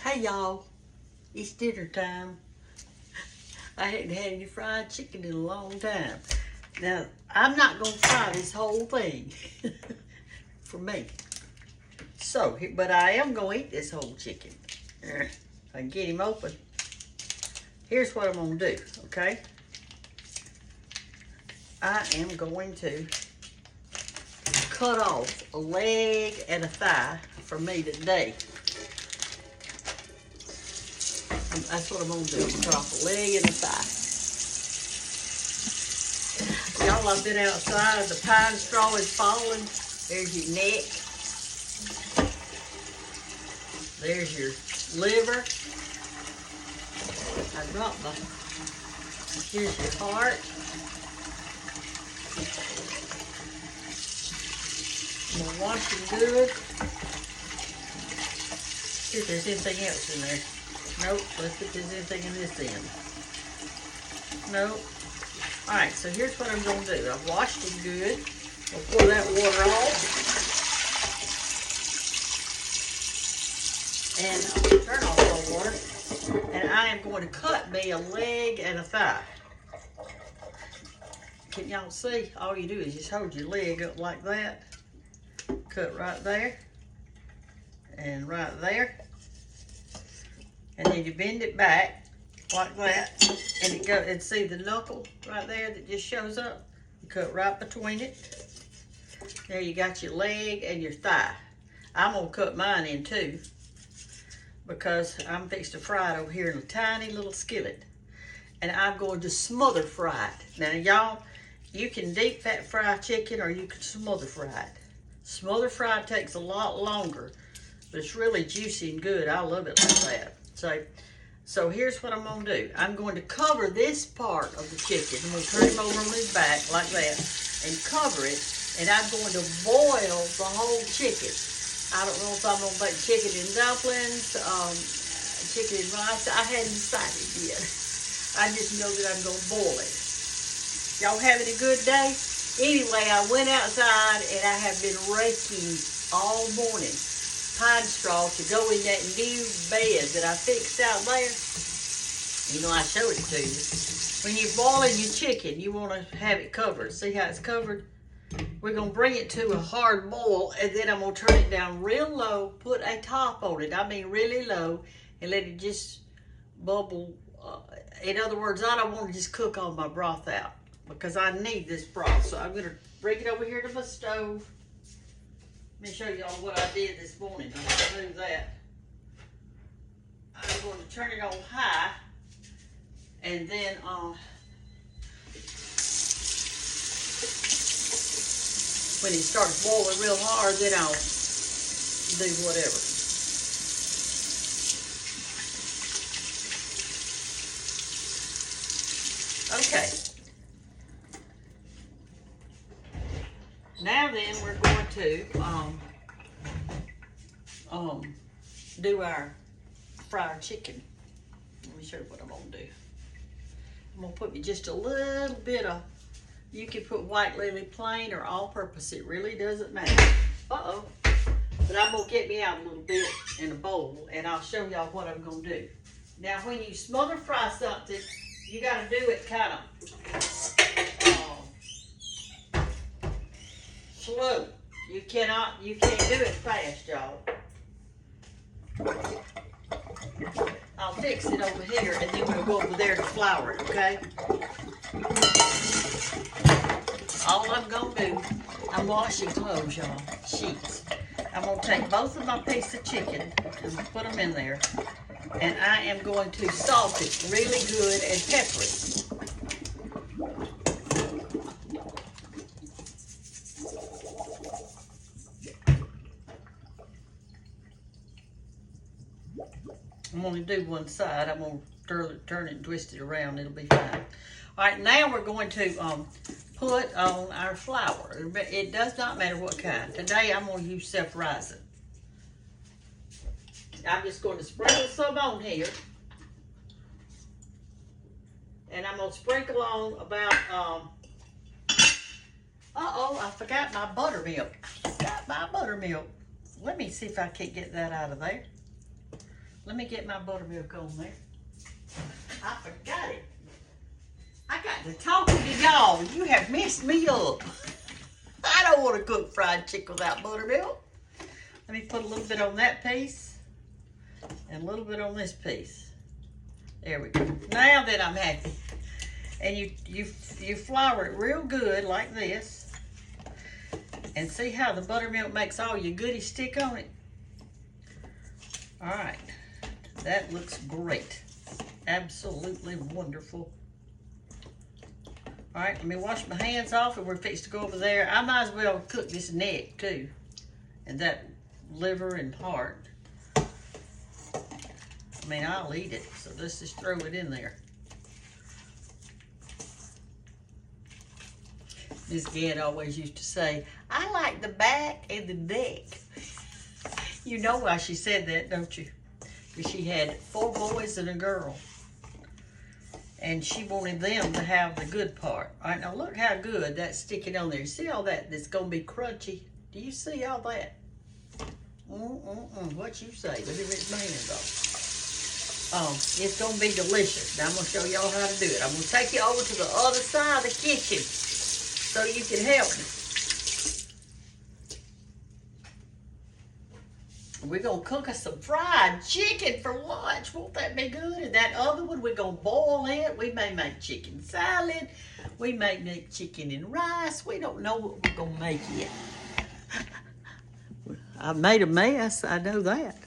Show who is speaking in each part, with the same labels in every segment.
Speaker 1: Hey y'all, it's dinner time. I hadn't had any fried chicken in a long time. Now, I'm not gonna fry this whole thing for me. So, but I am gonna eat this whole chicken. If I can get him open. Here's what I'm gonna do, okay? I am going to cut off a leg and a thigh for me today. That's what I'm gonna do. Cut off a leg and a thigh. Y'all, I've been outside. The pine straw is falling. There's your neck. There's your liver. I dropped my. Here's your heart. I'm gonna wash it good. See if there's anything else in there. Nope, let's see if there's anything in this end. Nope. Alright, so here's what I'm going to do. I've washed it good. I'll pour that water off. And I'll turn off the water. And I am going to cut me a leg and a thigh. Can y'all see? All you do is just hold your leg up like that. Cut right there. And right there. And then you bend it back like that, and it go and see the knuckle right there that just shows up. You cut right between it. There you got your leg and your thigh. I'm gonna cut mine in too because I'm fixing to fry it over here in a tiny little skillet, and I'm going to smother fry it. Now y'all, you can deep fat fry chicken or you can smother fry it. Smother fry takes a lot longer, but it's really juicy and good. I love it like that. So here's what I'm going to do. I'm going to cover this part of the chicken. I'm going to turn him over on his back like that and cover it. And I'm going to boil the whole chicken. I don't know if I'm going to make chicken and dumplings, chicken and rice. I hadn't decided yet. I just know that I'm going to boil it. Y'all having a good day? Anyway, I went outside and I have been raking all morning pine straw to go in that new bed that I fixed out there. You know, I showed it to you. When you're boiling your chicken, you want to have it covered. See how it's covered? We're going to bring it to a hard boil, and then I'm going to turn it down real low, put a top on it. I mean really low, and let it just bubble. In other words, I don't want to just cook all my broth out because I need this broth. So I'm going to bring it over here to my stove. Let me show y'all what I did this morning. I'm going to do that. I'm going to turn it on high, and then when it starts boiling real hard, then I'll do whatever. Okay. Now then, we're going to do our fried chicken. Let me show you what I'm gonna do. I'm gonna put me just a little bit of. You can put white lily plain or all-purpose. It really doesn't matter. Uh-oh. But I'm gonna get me out a little bit in a bowl, and I'll show y'all what I'm gonna do. Now, when you smother fry something, you gotta do it kind of slow. You can't do it fast, y'all. I'll fix it over here, and then we'll go over there to flour it, okay? All I'm gonna do, I'm washing clothes, y'all, sheets. I'm gonna take both of my pieces of chicken and put them in there, and I am going to salt it really good and pepper it. I'm going to do one side. I'm going to turn it and twist it around. It'll be fine. All right, now we're going to put on our flour. It does not matter what kind. Today, I'm going to use self-rising. I'm just going to sprinkle some on here. And I'm going to sprinkle on about, I forgot my buttermilk. Let me see if I can't get that out of there. Let me get my buttermilk on there. I forgot it. I got to talking to y'all. You have messed me up. I don't want to cook fried chicken without buttermilk. Let me put a little bit on that piece and a little bit on this piece. There we go. Now that I'm happy. And you flour it real good like this. And see how the buttermilk makes all your goodies stick on it? All right. That looks great. Absolutely wonderful. All right, let me wash my hands off and we're fixed to go over there. I might as well cook this neck too. And that liver and heart. I mean, I'll eat it, so let's just throw it in there. Miss Gant always used to say, I like the back and the neck. You know why she said that, don't you? Because she had 4 boys and a girl. And she wanted them to have the good part. All right, now look how good that's sticking on there. You see all that that's going to be crunchy? Do you see all that? What you say? Look at Miss Man's off. It's going to be delicious. Now I'm going to show y'all how to do it. I'm going to take you over to the other side of the kitchen so you can help me. We're going to cook us some fried chicken for lunch. Won't that be good? And that other one, we're going to boil it. We may make chicken salad. We may make chicken and rice. We don't know what we're going to make yet. I made a mess. I know that.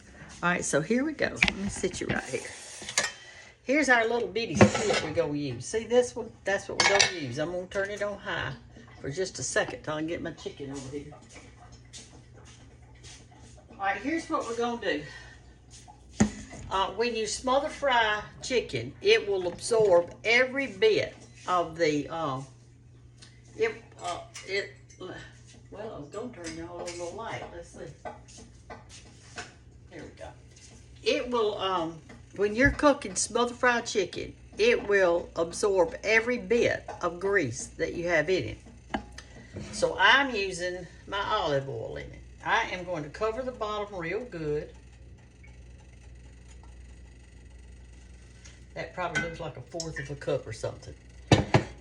Speaker 1: All right, so here we go. Let me sit you right here. Here's our little bitty skillet we're going to use. See this one? That's what we're going to use. I'm going to turn it on high for just a second till I can get my chicken over here. All right, here's what we're going to do. When you smother fry chicken, it will absorb every bit of the, well, I was going to turn y'all on the light. Let's see. There we go. It will, when you're cooking smothered fried chicken, it will absorb every bit of grease that you have in it. So I'm using my olive oil in it. I am going to cover the bottom real good. That probably looks like 1/4 of a cup or something.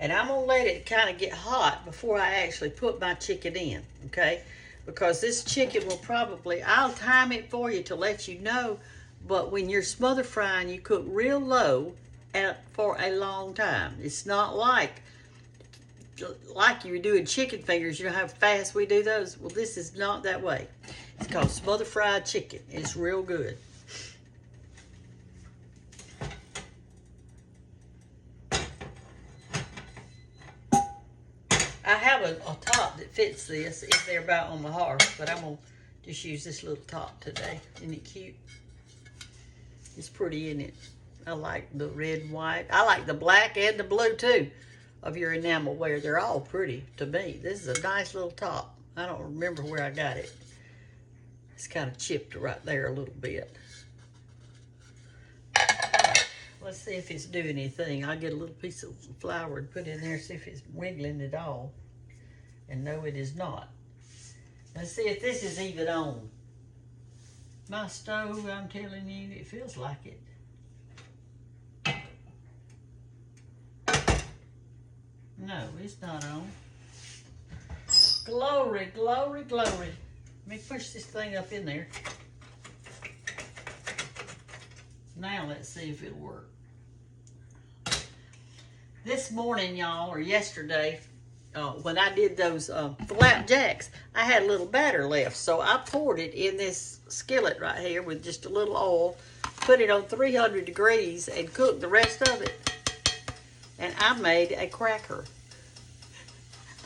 Speaker 1: And I'm going to let it kind of get hot before I actually put my chicken in, okay? Because this chicken will probably, I'll time it for you to let you know, but when you're smother frying, you cook real low for a long time. It's not like you're doing chicken fingers, you know how fast we do those? Well, this is not that way. It's called smother fried chicken. It's real good. I have a top that fits this if they're about on the hearth, but I'm going to just use this little top today. Isn't it cute? It's pretty, isn't it? I like the red and white. I like the black and the blue too of your enamelware. They're all pretty to me. This is a nice little top. I don't remember where I got it. It's kind of chipped right there a little bit. Let's see if it's doing anything. I'll get a little piece of flour and put in there, see if it's wiggling at all. And no, it is not. Let's see if this is even on. My stove, I'm telling you, it feels like it. No, it's not on. Glory, glory, glory. Let me push this thing up in there. Now let's see if it'll work. This morning, y'all, or yesterday, when I did those flapjacks, I had a little batter left. So I poured it in this skillet right here with just a little oil, put it on 300 degrees, and cooked the rest of it. And I made a cracker.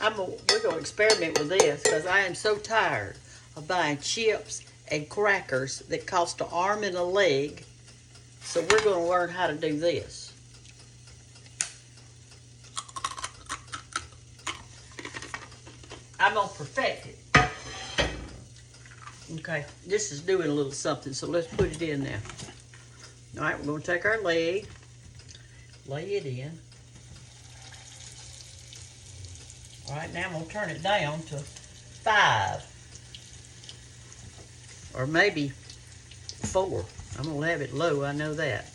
Speaker 1: We're going to experiment with this because I am so tired of buying chips and crackers that cost an arm and a leg. So we're going to learn how to do this. I'm going to perfect it. Okay, this is doing a little something, so let's put it in there. All right, we're going to take our leg, lay it in. All right, now I'm going to turn it down to 5. Or maybe 4. I'm gonna have it low, I know that.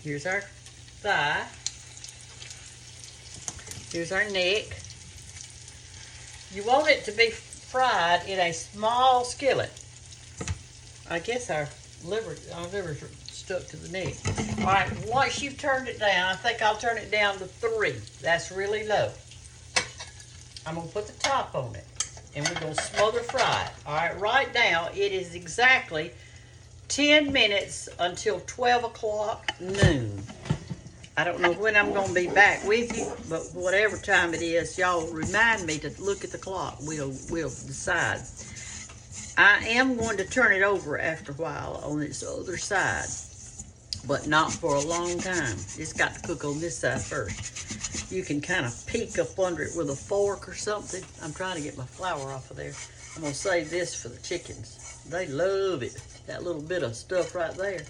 Speaker 1: Here's our thigh. Here's our neck. You want it to be fried in a small skillet. I guess our liver's stuck to the neck. All right, once you've turned it down, I think I'll turn it down to 3. That's really low. I'm gonna put the top on it, and we're gonna smother fry it. All right, right now it is exactly 10 minutes until 12 o'clock noon. I don't know when I'm gonna be back with you, but whatever time it is, y'all remind me to look at the clock. We'll decide. I am going to turn it over after a while on its other side, but not for a long time. It's got to cook on this side first. You can kind of peek up under it with a fork or something. I'm trying to get my flour off of there. I'm gonna save this for the chickens. They love it. That little bit of stuff right there.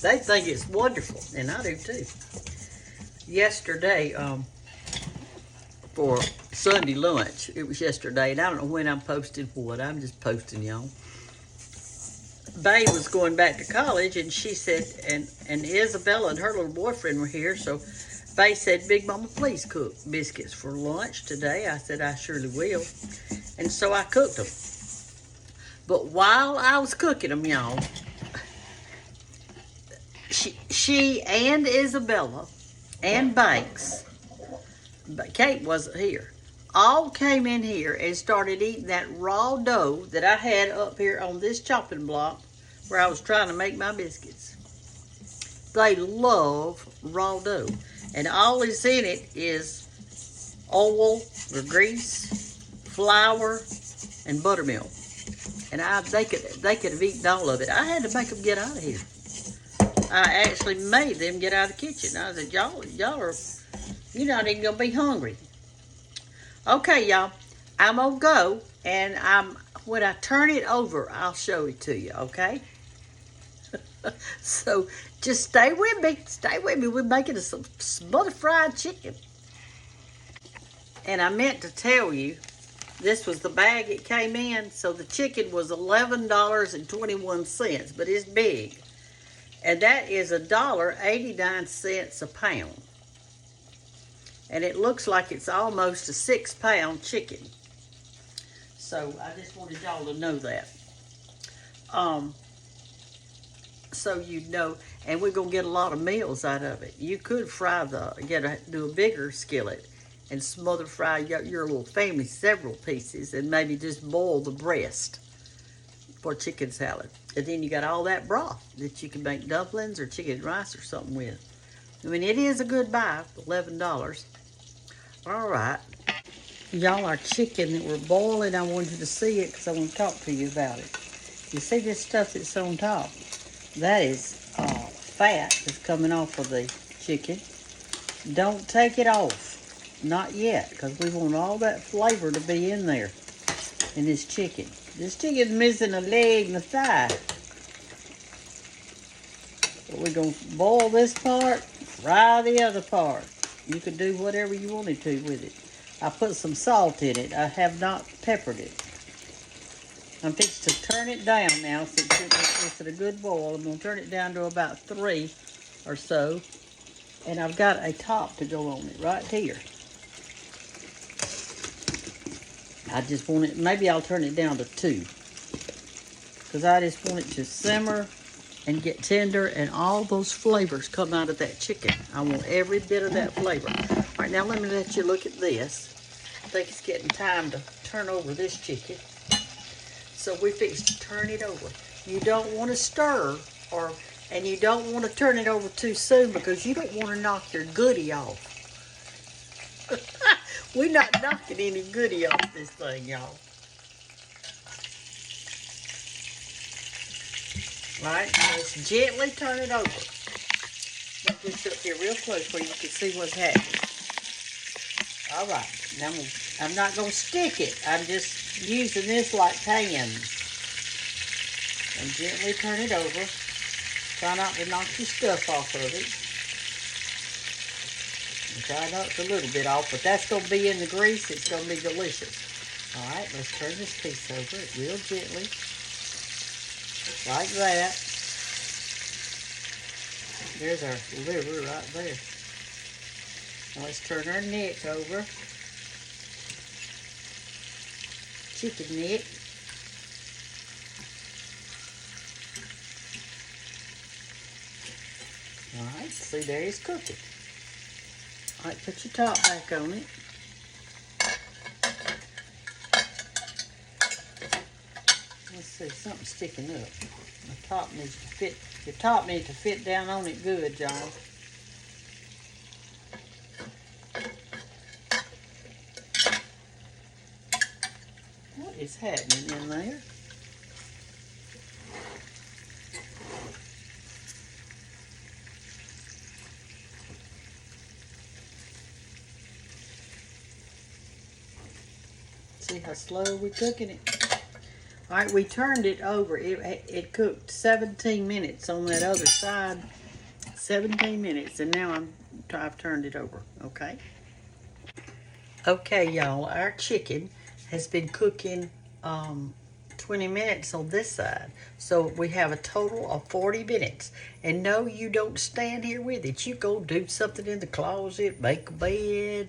Speaker 1: They think it's wonderful, and I do too. Yesterday, for Sunday lunch, it was yesterday, and I don't know when I'm posting what. I'm just posting, y'all. Bae was going back to college, and she said, and Isabella and her little boyfriend were here, so Bae said, Big Mama, please cook biscuits for lunch today. I said, I surely will. And so I cooked them. But while I was cooking them, y'all, she and Isabella and Banks, but Kate wasn't here, all came in here and started eating that raw dough that I had up here on this chopping block where I was trying to make my biscuits. They love raw dough. And all that's in it is oil or grease, flour, and buttermilk. And they could have eaten all of it. I had to make them get out of here. I actually made them get out of the kitchen. I said, y'all are, you're not even gonna be hungry. Okay, y'all, I'm gonna go, and when I turn it over, I'll show it to you, okay? So just stay with me. Stay with me. We're making some smothered fried chicken. And I meant to tell you, this was the bag it came in. So the chicken was $11.21, but it's big. And that is $1.89 a pound. And it looks like it's almost a 6-pound chicken. So I just wanted y'all to know that. So you know, and we're gonna get a lot of meals out of it. You could do a bigger skillet and smother fry your little family several pieces, and maybe just boil the breast for chicken salad. And then you got all that broth that you can make dumplings or chicken rice or something with. I mean, it is a good buy, $11. All right, y'all, our chicken that we're boiling, I wanted you to see it because I want to talk to you about it. You see this stuff that's on top? That is fat that's coming off of the chicken. Don't take it off. Not yet, because we want all that flavor to be in there in this chicken. This chicken's missing a leg and a thigh. But we're going to boil this part, fry the other part. You can do whatever you wanted to with it. I put some salt in it. I have not peppered it. I'm fixing to turn it down now since it's at a good boil. I'm going to turn it down to about 3 or so. And I've got a top to go on it right here. I just want it, maybe I'll turn it down to 2. Because I just want it to simmer and get tender and all those flavors come out of that chicken. I want every bit of that flavor. All right, now let me let you look at this. I think it's getting time to turn over this chicken. So we fix to turn it over. You don't want to stir, and you don't want to turn it over too soon because you don't want to knock your goodie off. We're not knocking any goodie off this thing, y'all. All right, let's gently turn it over. Let this up here real close where you can see what's happening. All right, now I'm not going to stick it. I'm just using this like pans. And gently turn it over. Try not to knock your stuff off of it. And try not a little bit off, but that's going to be in the grease. It's going to be delicious. All right, let's turn this piece over real gently, like that. There's our liver right there. Now let's turn our neck over. Chicken neck. All right, see there it's cooking. All right, put your top back on it. Let's see, something's sticking up. The top needs to fit. Your top needs to fit down on it good, John. What is happening in there? See how slow we're cooking it? All right, we turned it over. It cooked 17 minutes on that other side. 17 minutes, and now I've turned it over, okay? Okay, y'all, our chicken has been cooking 20 minutes on this side. So we have a total of 40 minutes. And no, you don't stand here with it. You go do something in the closet, make a bed,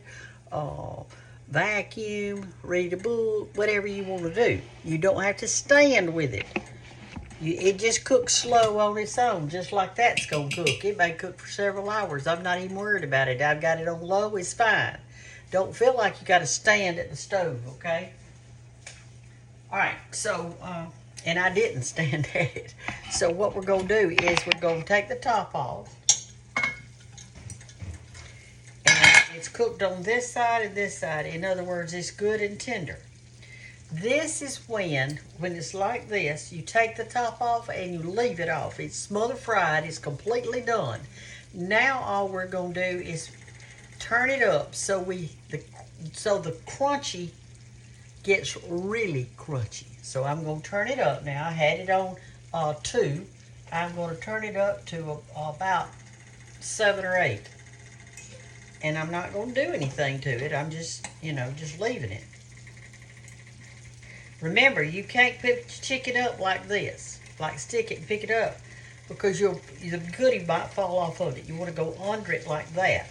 Speaker 1: vacuum, read a book, whatever you want to do. You don't have to stand with it. It just cooks slow on its own, just like that's going to cook. It may cook for several hours. I'm not even worried about it. I've got it on low. It's fine. Don't feel like you got to stand at the stove, okay? All right, so, and I didn't stand at it. So what we're going to do is we're going to take the top off. It's cooked on this side and this side. In other words, it's good and tender. This is when it's like this, you take the top off and you leave it off. It's smother fried. It's completely done. Now all we're going to do is turn it up so the crunchy gets really crunchy. So I'm going to turn it up now. I had it on 2. I'm going to turn it up to about 7 or 8. And I'm not going to do anything to it. I'm just, just leaving it. Remember, you can't pick your chicken up like this. Like stick it and pick it up. Because the goodie might fall off of it. You want to go under it like that.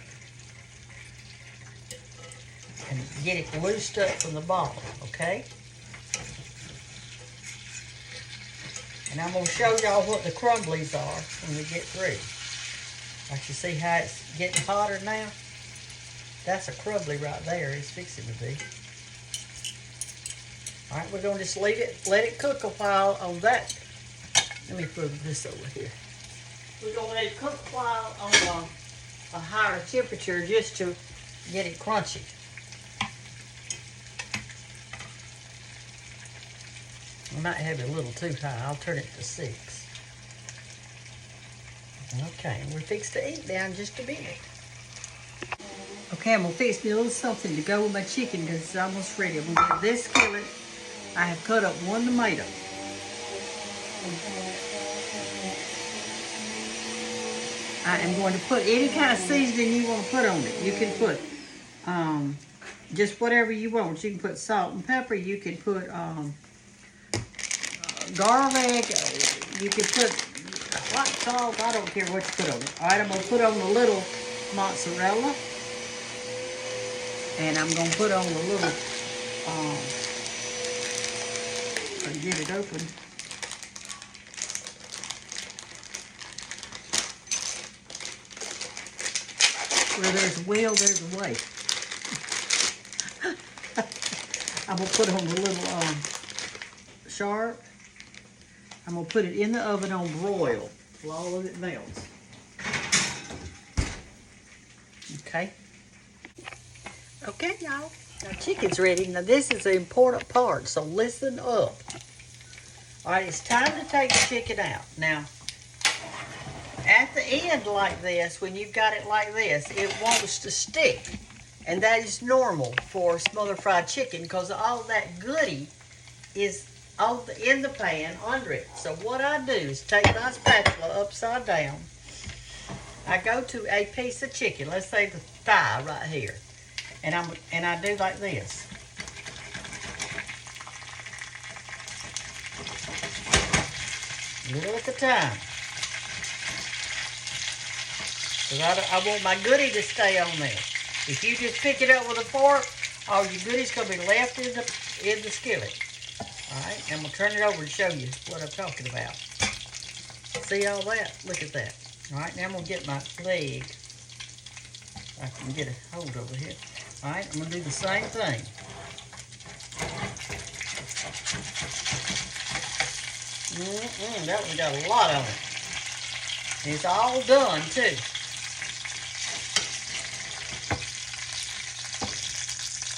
Speaker 1: And get it loosed up from the bottom, okay? And I'm going to show y'all what the crumblies are when we get through. Like you see how it's getting hotter now? That's a crumbly right there. It's fixing to be. All right, we're going to just leave it, let it cook a while on that. Let me put this over here. We're going to let it cook a while on a higher temperature just to get it crunchy. I might have it a little too high. I'll turn it to 6. Okay, we're fixed to eat now in just a minute. Okay, I'm going to fix me a little something to go with my chicken because it's almost ready. I'm going to get this skillet. I have cut up 1 tomato. I am going to put any kind of seasoning you want to put on it. You can put just whatever you want. You can put salt and pepper. You can put garlic. You can put white salt. I don't care what you put on it. All right, I'm going to put on a little mozzarella. And I'm going to put on a little, get it open. Where there's a will, there's a way. I'm going to put on a little sharp. I'm going to put it in the oven on broil till all of it melts. Okay. Okay, y'all. Our chicken's ready. Now, this is the important part, so listen up. All right, it's time to take the chicken out. Now, at the end like this, when you've got it like this, it wants to stick. And that is normal for smothered fried chicken because all that goodie is in the pan under it. So what I do is take my spatula upside down. I go to a piece of chicken, let's say the thigh right here. And I do like this. A little at a time. Because I want my goodie to stay on there. If you just pick it up with a fork, all your goodie's going to be left in the skillet. Alright, I'm going to turn it over and show you what I'm talking about. See all that? Look at that. Alright, now I'm going to get my leg. I can get a hold over here. Alright, I'm going to do the same thing. That one got a lot on it. It's all done too.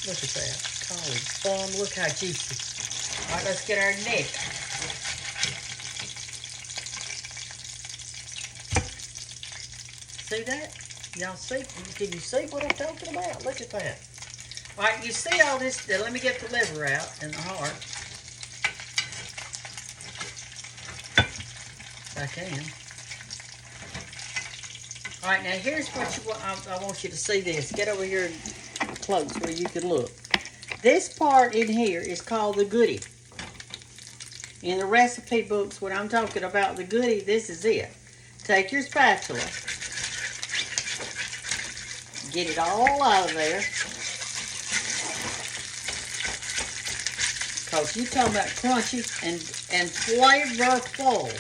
Speaker 1: Look at that. Collard bun. Look how juicy. Alright, let's get our neck. See that? Y'all see? Can you see what I'm talking about? Look at that. Alright, you see all this. Let me get the liver out and the heart. If I can. Alright, now here's what you want. I want you to see this. Get over here close where you can look. This part in here is called the goodie. In the recipe books, when I'm talking about the goodie, this is it. Take your spatula. Get it all out of there. Because you're talking about crunchy and flavorful.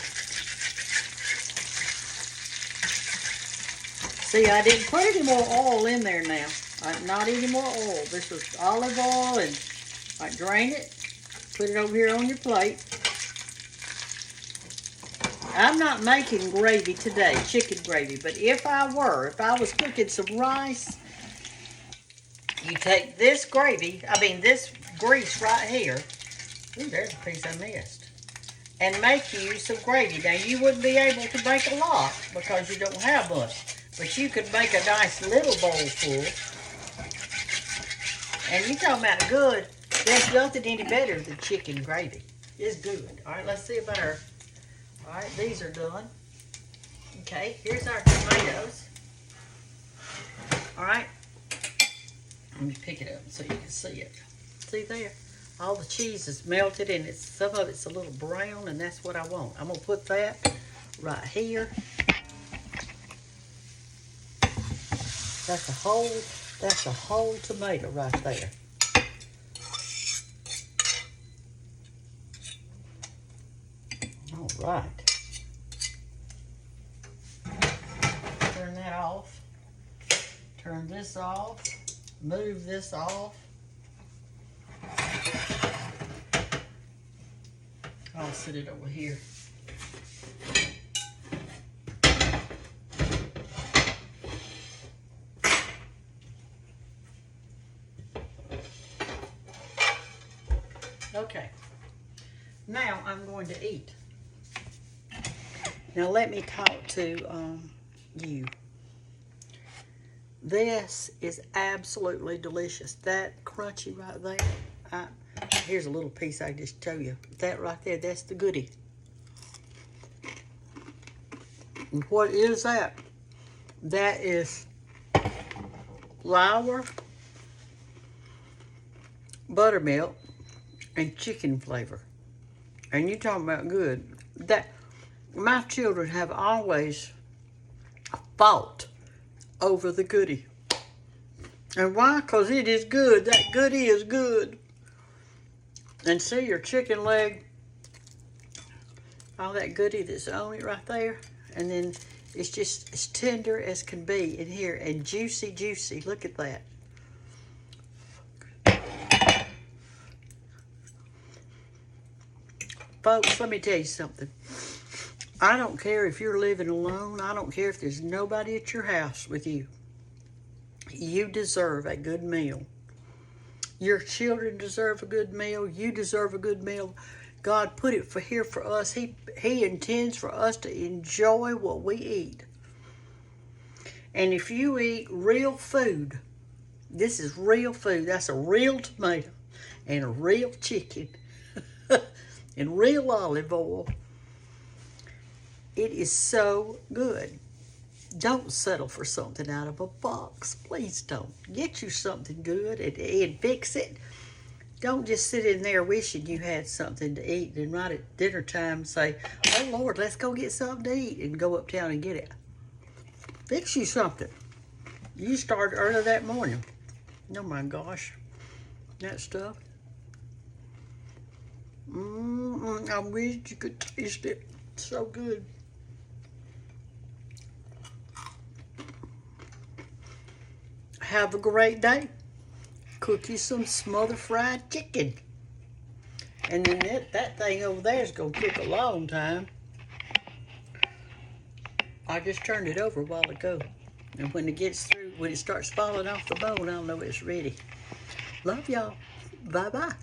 Speaker 1: See, I didn't put any more oil in there now. Not any more oil. This was olive oil, and I drain it. Put it over here on your plate. I'm not making gravy today, chicken gravy, but if I was cooking some rice, you take this this grease right here. Ooh, there's a piece I missed. And make you some gravy. Now, you wouldn't be able to make a lot because you don't have much, but you could make a nice little bowl full. And you talking about good, there's nothing any better than chicken gravy. It's good. All right, let's see about our... All right, these are done. Okay, here's our tomatoes. All right, let me pick it up so you can see it. See there? All the cheese is melted and some of it's a little brown, and that's what I want. I'm gonna put that right here. That's a whole tomato right there. All right. Turn that off. Turn this off. Move this off. I'll set it over here. Okay. Now I'm going to eat. Now let me talk to you. This is absolutely delicious. That crunchy right there. Here's a little piece I just show you. That right there, that's the goodie. And what is that? That is flour, buttermilk, and chicken flavor. And you talking about good. That my children have always fought over the goodie. And why? Because it is good. That goodie is good. And see your chicken leg, all that goodie that's on it right there. And then it's just as tender as can be in here and juicy, juicy. Look at that. Folks, let me tell you something. I don't care if you're living alone. I don't care if there's nobody at your house with you. You deserve a good meal. Your children deserve a good meal. You deserve a good meal. God put it here for us. He intends for us to enjoy what we eat. And if you eat real food, this is real food. That's a real tomato and a real chicken and real olive oil. It is so good. Don't settle for something out of a box. Please don't. Get you something good and fix it. Don't just sit in there wishing you had something to eat and right at dinner time say, oh Lord, let's go get something to eat and go uptown and get it. Fix you something. You start early that morning. Oh my gosh, that stuff. I wish you could taste it. So good. Have a great day. Cook you some smothered fried chicken. And then that thing over there is going to cook a long time. I just turned it over a while ago. And when it gets through, when it starts falling off the bone, I'll know it's ready. Love y'all. Bye-bye.